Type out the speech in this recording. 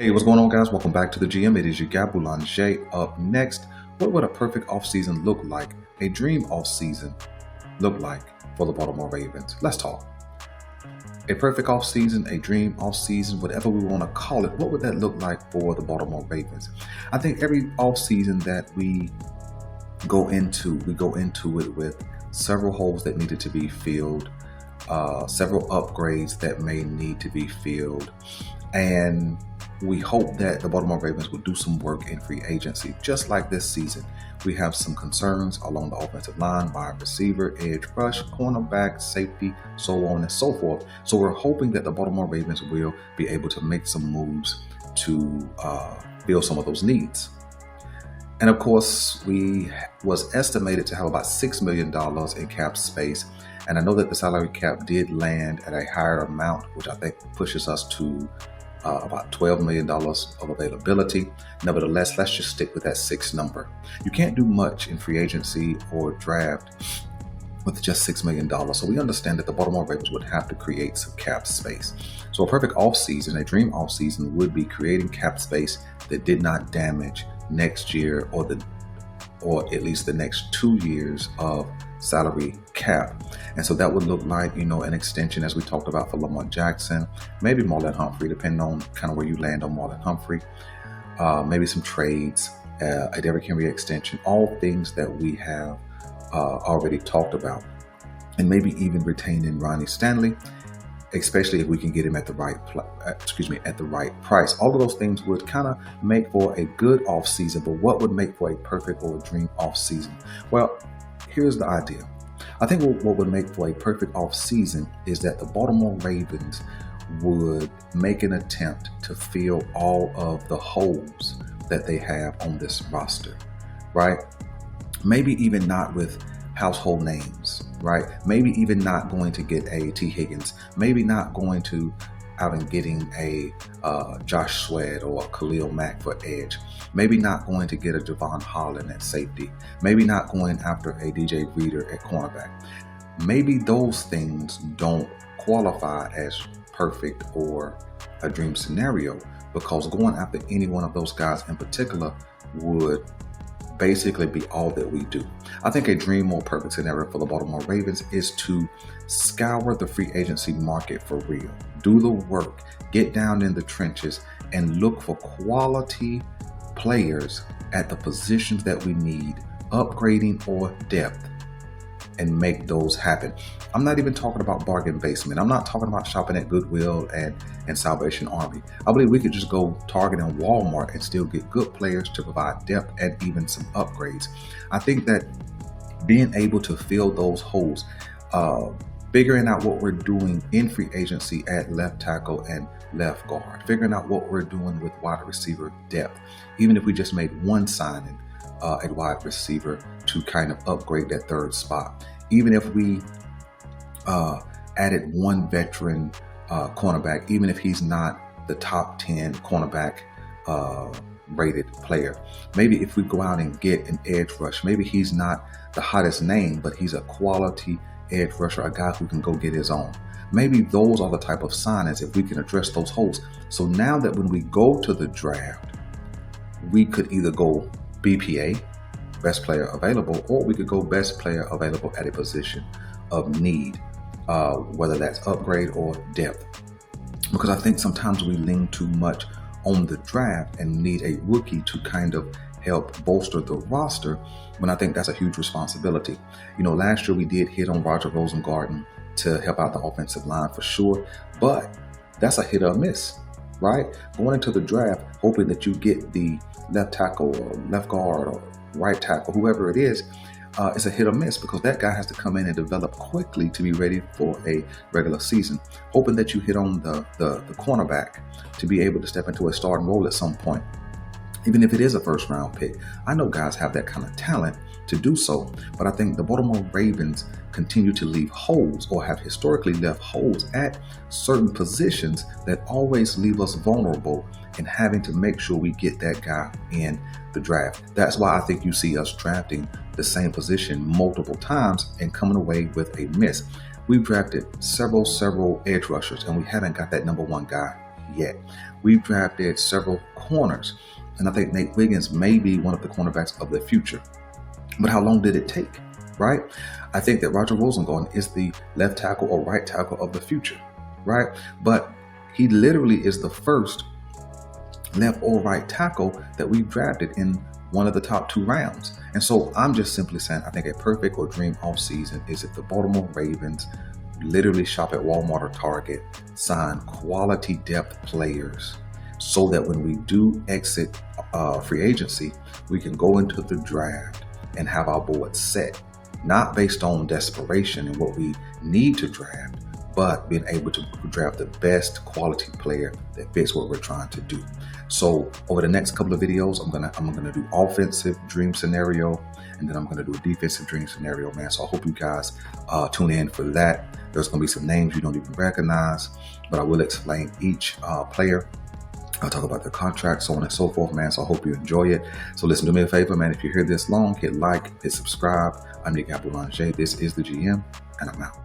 Hey, what's going on, guys? Welcome back to the GM. It is your guy Boulanger. Up next, what would a perfect offseason look like? A dream offseason look like for the Baltimore Ravens? Let's talk. A perfect offseason, a dream offseason, whatever we want to call it, what would that look like for the Baltimore Ravens? I think every offseason that we go into it with several holes that needed to be filled, several upgrades that may need to be filled, and we hope that the Baltimore Ravens will do some work in free agency. Just like this season, we have some concerns along the offensive line, wide receiver, edge rush, cornerback, safety, so on and so forth. So we're hoping that the Baltimore Ravens will be able to make some moves to fill some of those needs. And of course, we was estimated to have about $6 million in cap space. And I know that the salary cap did land at a higher amount, which I think pushes us to about $12 million of availability. Nevertheless, let's just stick with that 6 number. You can't do much in free agency or draft with just $6 million. So we understand that the Baltimore Ravens would have to create some cap space. So a perfect offseason, a dream offseason, would be creating cap space that did not damage next year or at least the next 2 years of salary cap. And so that would look like, an extension, as we talked about, for Lamar Jackson, maybe Marlon Humphrey, depending on kind of where you land on Marlon Humphrey, maybe some trades, a Derrick Henry extension, all things that we have already talked about, and maybe even retaining Ronnie Stanley, especially if we can get him at the right price. All of those things would kind of make for a good off season. But what would make for a perfect or a dream off season? Well, here's the idea. I think what would make for a perfect off season is that the Baltimore Ravens would make an attempt to fill all of the holes that they have on this roster, right? Maybe even not with household names, right? Maybe even not going to get a T. Higgins, maybe not going to out and getting a Josh Sweat or a Khalil Mack for edge, maybe not going to get a Javon Holland at safety, maybe not going after a DJ Reader at cornerback. Maybe those things don't qualify as perfect or a dream scenario, because going after any one of those guys in particular would basically be all that we do. I think a dream or perfect scenario for the Baltimore Ravens is to scour the free agency market for real. Do the work, get down in the trenches, and look for quality players at the positions that we need, upgrading or depth, and make those happen. I'm not even talking about bargain basement. I'm not talking about shopping at Goodwill and Salvation Army. I believe we could just go Target and Walmart and still get good players to provide depth and even some upgrades. I think that being able to fill those holes, figuring out what we're doing in free agency at left tackle and left guard, figuring out what we're doing with wide receiver depth, even if we just made one signing at wide receiver to kind of upgrade that third spot, even if we added one veteran cornerback, even if he's not the top 10 cornerback rated player. Maybe if we go out and get an edge rush, maybe he's not the hottest name, but he's a quality edge rusher, a guy who can go get his own. Maybe those are the type of signings if we can address those holes. So now that when we go to the draft, we could either go BPA, best player available, or we could go best player available at a position of need, whether that's upgrade or depth. Because I think sometimes we lean too much on the draft and need a rookie to kind of help bolster the roster, when I think that's a huge responsibility. Last year we did hit on Roger Rosengarten to help out the offensive line for sure, but that's a hit or miss, right? Going into the draft, hoping that you get the left tackle or left guard or right tackle, whoever it is, it's a hit or miss, because that guy has to come in and develop quickly to be ready for a regular season. Hoping that you hit on the cornerback to be able to step into a starting role at some point, even if it is a first round pick. I know guys have that kind of talent to do so, but I think the Baltimore Ravens continue to leave holes, or have historically left holes at certain positions that always leave us vulnerable in having to make sure we get that guy in the draft. That's why I think you see us drafting the same position multiple times and coming away with a miss. We've drafted several edge rushers, and we haven't got that number one guy yet. We've drafted several corners, and I think Nate Wiggins may be one of the cornerbacks of the future. But how long did it take, right? I think that Roger Rosengarten is the left tackle or right tackle of the future, right? But he literally is the first left or right tackle that we've drafted in one of the top 2 rounds. And so I'm just simply saying, I think a perfect or dream offseason is if the Baltimore Ravens literally shop at Walmart or Target, sign quality depth players, so that when we do exit free agency, we can go into the draft and have our board set, not based on desperation and what we need to draft, but being able to draft the best quality player that fits what we're trying to do. So over the next couple of videos, I'm gonna do offensive dream scenario, and then I'm gonna do a defensive dream scenario, man. So I hope you guys tune in for that. There's gonna be some names you don't even recognize, but I will explain each player. I'll talk about the contract, so on and so forth, man. So I hope you enjoy it. So listen, do me a favor, man. If you're here this long, hit like, hit subscribe. I'm Nick Boulanger. This is the GM, and I'm out.